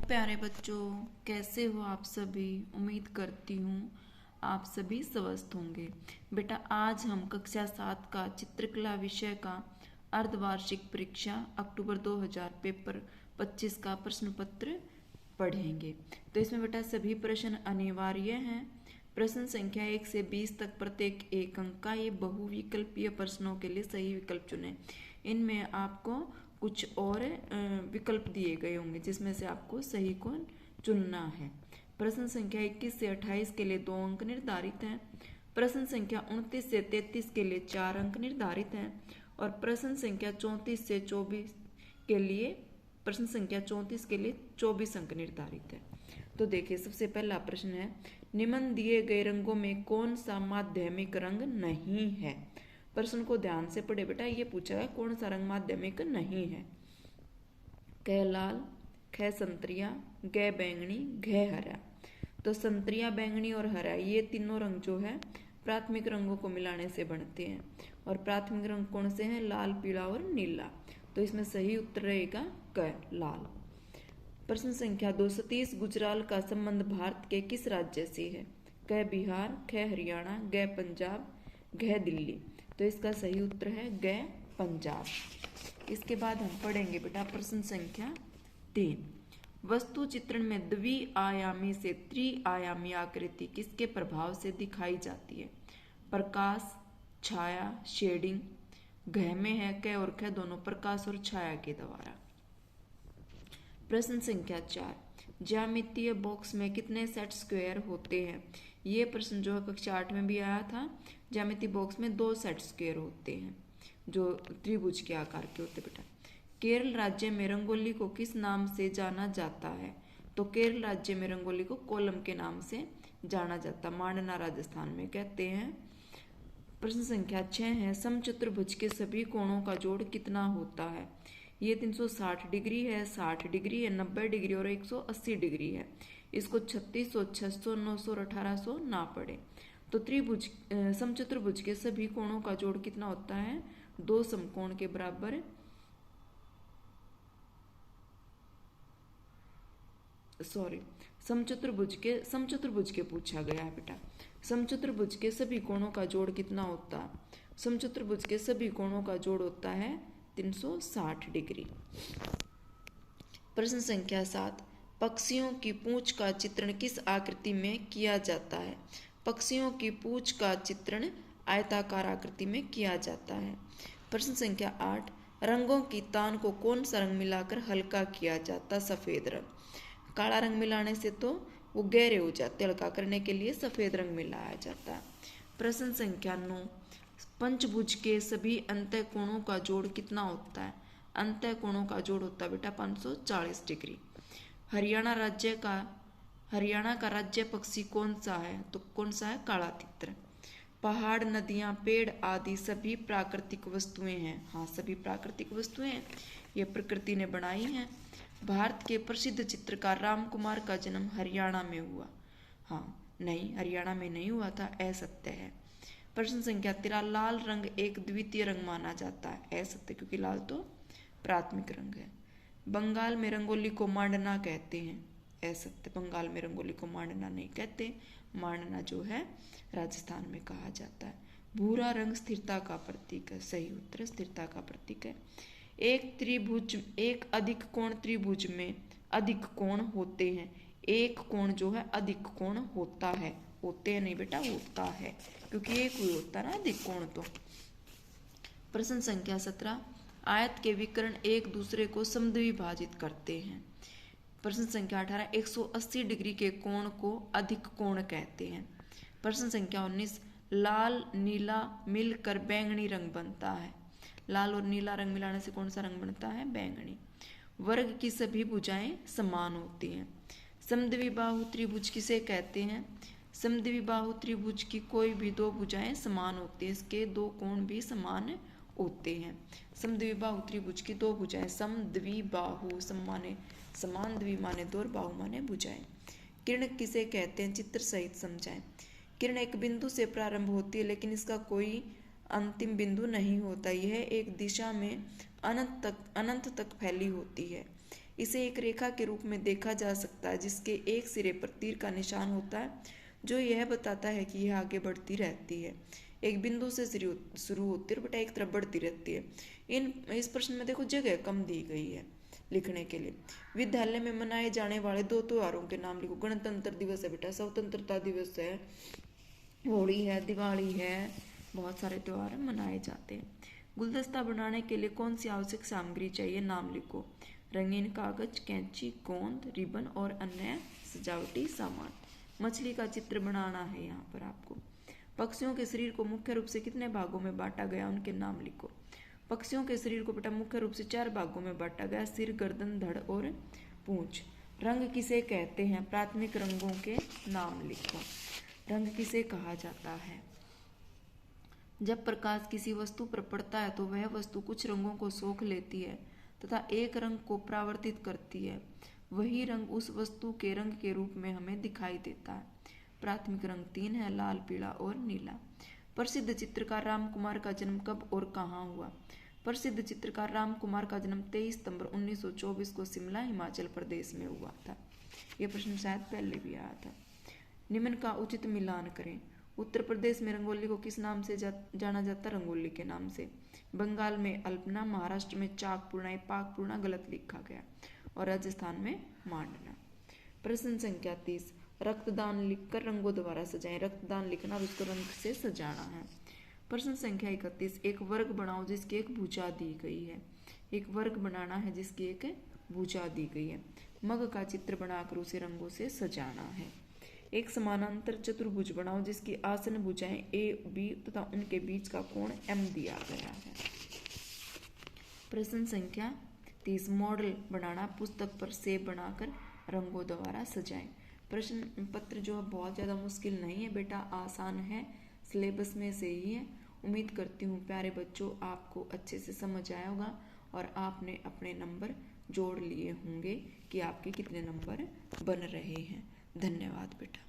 प्यारे बच्चों, कैसे हो आप सभी। उम्मीद करती हूँ आप सभी स्वस्थ होंगे। बेटा आज हम कक्षा 7 का चित्रकला विषय का अर्धवार्षिक परीक्षा अक्टूबर 2000 पेपर 25 का प्रश्न पत्र पढ़ेंगे। तो इसमें बेटा सभी प्रश्न अनिवार्य हैं। प्रश्न संख्या 1 से 20 तक प्रत्येक एक अंक का ये बहुविकल्पीय प्रश्नों के लिए सही विकल्प चुनें। इनमें आपको कुछ और विकल्प दिए गए होंगे जिसमें से आपको सही को चुनना है। प्रश्न संख्या 21 से 28 के लिए 2 अंक निर्धारित हैं। प्रश्न संख्या 29 से 33 के लिए 4 अंक निर्धारित हैं और प्रश्न संख्या 34 से 24 के लिए 24 अंक निर्धारित है। तो देखिए सबसे पहला प्रश्न है, निम्न दिए गए रंगों में कौन सा माध्यमिक रंग नहीं है। प्रश्न को ध्यान से पढ़े बेटा, ये पूछा है कौन सा रंग माध्यमिक नहीं है। क लाल, ख संतरिया, ग बैंगनी, घ हरा। तो संतरिया, बैंगनी और हरा ये तीनों रंग जो है प्राथमिक रंगों को मिलाने से बनते हैं और प्राथमिक रंग कौन से हैं, लाल, पीला और नीला। तो इसमें सही उत्तर रहेगा क लाल। प्रश्न संख्या 230, गुजराल का संबंध भारत के किस राज्य से है। क बिहार, ख हरियाणा, ग पंजाब, घ दिल्ली। तो इसका सही उत्तर है ग पंजाब। इसके बाद हम पढ़ेंगे बेटा प्रश्न संख्या 3, वस्तु चित्रण में द्विआयामी से त्रिआयामी आकृति किसके प्रभाव से दिखाई जाती है। प्रकाश, छाया, शेडिंग। घ में है क और ख दोनों प्रकाश और छाया के द्वारा। प्रश्न संख्या 4, ज्यामितीय बॉक्स में कितने सेट स्क्वायर होते हैं। ये प्रश्न जो है कक्षा 8 में भी आया था। ज्यामितीय बॉक्स में 2 सेट स्क्वायर होते हैं जो त्रिभुज के आकार के होते बेटा। केरल राज्य में रंगोली को किस नाम से जाना जाता है। तो केरल राज्य में रंगोली को कोलम के नाम से जाना जाता, मांडना राजस्थान में कहते हैं। प्रश्न संख्या 6 है, समचतुर्भुज के सभी कोणों का जोड़ कितना होता है। ये 360 डिग्री है, 60 डिग्री है, 90 डिग्री और 180 डिग्री है। इसको 3600, 600, 900 और 1800 ना पड़े। तो त्रिभुज समचतुर्भुज के सभी कोणों का जोड़ कितना होता है, 2 समकोण के बराबर। समचतुर्भुज के पूछा गया है बेटा। समचतुर्भुज के सभी कोणों का जोड़ कितना होता है। समचतुर्भुज के सभी कोणों का जोड़ होता है 360 डिग्री। प्रश्न संख्या 7, पक्षियों की पूंछ का चित्रण किस आकृति में किया जाता है। पक्षियों की पूंछ का चित्रण आयताकार आकृति में किया जाता है। प्रश्न संख्या 8, रंगों की तान को कौन सा रंग मिलाकर हल्का किया जाता। सफेद रंग। काला रंग मिलाने से तो वो गहरे हो जाते, हल्का करने के लिए सफेद रंग मिलाया जाता है। प्रश्न संख्या 9, पंचभुज के सभी अंतःकोणों का जोड़ कितना होता है। अंतःकोणों का जोड़ होता है बेटा 540 डिग्री। हरियाणा का राज्य पक्षी कौन सा है। तो कौन सा है, काला तितर। पहाड़, नदियां, पेड़ आदि सभी प्राकृतिक वस्तुएं हैं। हाँ, सभी प्राकृतिक वस्तुएं हैं, ये प्रकृति ने बनाई हैं। भारत के प्रसिद्ध चित्रकार रामकुमार का जन्म हरियाणा में हुआ। हाँ नहीं, हरियाणा में नहीं हुआ था, असत्य है। प्रश्न संख्या 13, लाल रंग एक द्वितीय रंग माना जाता है। असत्य, क्योंकि लाल तो प्राथमिक रंग है। बंगाल में रंगोली को मांडना कहते हैं। असत्य, बंगाल में रंगोली को मांडना नहीं कहते, मांडना जो है राजस्थान में कहा जाता है। भूरा रंग स्थिरता का प्रतीक है। सही उत्तर स्थिरता का प्रतीक है। एक अधिक कोण त्रिभुज में अधिक कोण होते हैं। एक कोण जो है अधिक कोण होता है, होते हैं नहीं बेटा, होता है, क्योंकि एक ही होता है ना अधिक कोण। तो प्रश्न संख्या 17, आयत के विकर्ण एक दूसरे को समद्विभाजित करते हैं। प्रश्न संख्या 18, 180 डिग्री के कोण को अधिक कोण कहते हैं। प्रश्न संख्या 19, लाल नीला मिलकर बैंगनी रंग बनता है। लाल और नीला रंग मिलाने से कौन सा रंग बनता है, बैंगनी। वर्ग की सभी भुजाएं समान होती हैं। समद्विबाहु त्रिभुज किसे कहते हैं। समद्विबाहु त्रिभुज की कोई भी 2 भुजाएं समान होती हैं, इसके 2 कोण भी समान होते हैं। समद्विबाहु त्रिभुज की 2 भुजाएं, समद्विबाहु सम माने समान, द्वि माने 2 और बाहु माने भुजाएं। किरण किसे कहते हैं, चित्र सहित समझाएं। किरण एक बिंदु से प्रारंभ होती है लेकिन इसका कोई अंतिम बिंदु नहीं होता। यह एक दिशा में अनंत तक फैली होती है। इसे एक रेखा के रूप में देखा जा सकता है जिसके एक सिरे पर तीर का निशान होता है जो यह बताता है कि यह आगे बढ़ती रहती है। एक बिंदु से शुरू होती है और बेटा एक तरफ बढ़ती रहती है। इस प्रश्न में देखो जगह कम दी गई है लिखने के लिए। विद्यालय में मनाए जाने वाले 2 त्योहारों के नाम लिखो। गणतंत्र दिवस है बेटा, स्वतंत्रता दिवस है, होली है, दिवाली है, बहुत सारे त्योहार मनाए जाते हैं। गुलदस्ता बनाने के लिए कौन सी आवश्यक सामग्री चाहिए, नाम लिखो। रंगीन कागज, कैंची, गोंद, रिबन और अन्य सजावटी सामान। मछली का चित्र बनाना है यहाँ पर आपको। पक्षियों के शरीर को मुख्य रूप से कितने भागों में बांटा गया, उनके नाम लिखो। पक्षियों के शरीर को बेटा मुख्य रूप से 4 भागों में बांटा गया, सिर, गर्दन, धड़ और पूंछ। रंग किसे कहते हैं, प्राथमिक रंगों के नाम लिखो। रंग किसे कहा जाता है? जब प्रकाश किसी वस्तु पर पड़ता है तो वह वस्तु कुछ रंगों को सोख लेती है तथा एक रंग को परावर्तित करती है। वही रंग उस वस्तु के रंग के रूप में हमें दिखाई देता है। प्राथमिक रंग 3 है, लाल, पीला और नीला। प्रसिद्ध चित्रकार रामकुमार का जन्म कब और कहाँ हुआ? प्रसिद्ध चित्रकार रामकुमार का जन्म 23 सितंबर 1924 को शिमला, हिमाचल प्रदेश में हुआ था। यह प्रश्न शायद पहले भी आया था। निम्न का उचित मिलान करें। उत्तर प्रदेश में रंगोली को किस नाम से जाना जाता है? रंगोली के नाम से। बंगाल में अल्पना, महाराष्ट्र में चाकपूर्णा, पाकपूर्णा गलत लिखा गया, और राजस्थान में मांडना। प्रश्न संख्या 30, रक्तदान लिखकर रंगों द्वारा सजाएं। रक्तदान लिखना और उसको रंग से सजाना है। प्रश्न संख्या 31, एक वर्ग बनाओ जिसकी एक भुजा दी गई है। एक वर्ग बनाना है जिसकी एक भुजा दी गई है। मग का चित्र बनाकर उसे रंगों से सजाना है। एक समानांतर चतुर्भुज बनाओ जिसकी आसन भुजाएं ए, बी तथा उनके बीच का कोण एम दिया गया है। प्रश्न संख्या 30, मॉडल बनाना, पुस्तक पर सेब बनाकर रंगों द्वारा सजाएं। प्रश्न पत्र जो बहुत ज़्यादा मुश्किल नहीं है बेटा, आसान है, सिलेबस में से ही है। उम्मीद करती हूँ प्यारे बच्चों आपको अच्छे से समझ आया होगा और आपने अपने नंबर जोड़ लिए होंगे कि आपके कितने नंबर बन रहे हैं। धन्यवाद बेटा।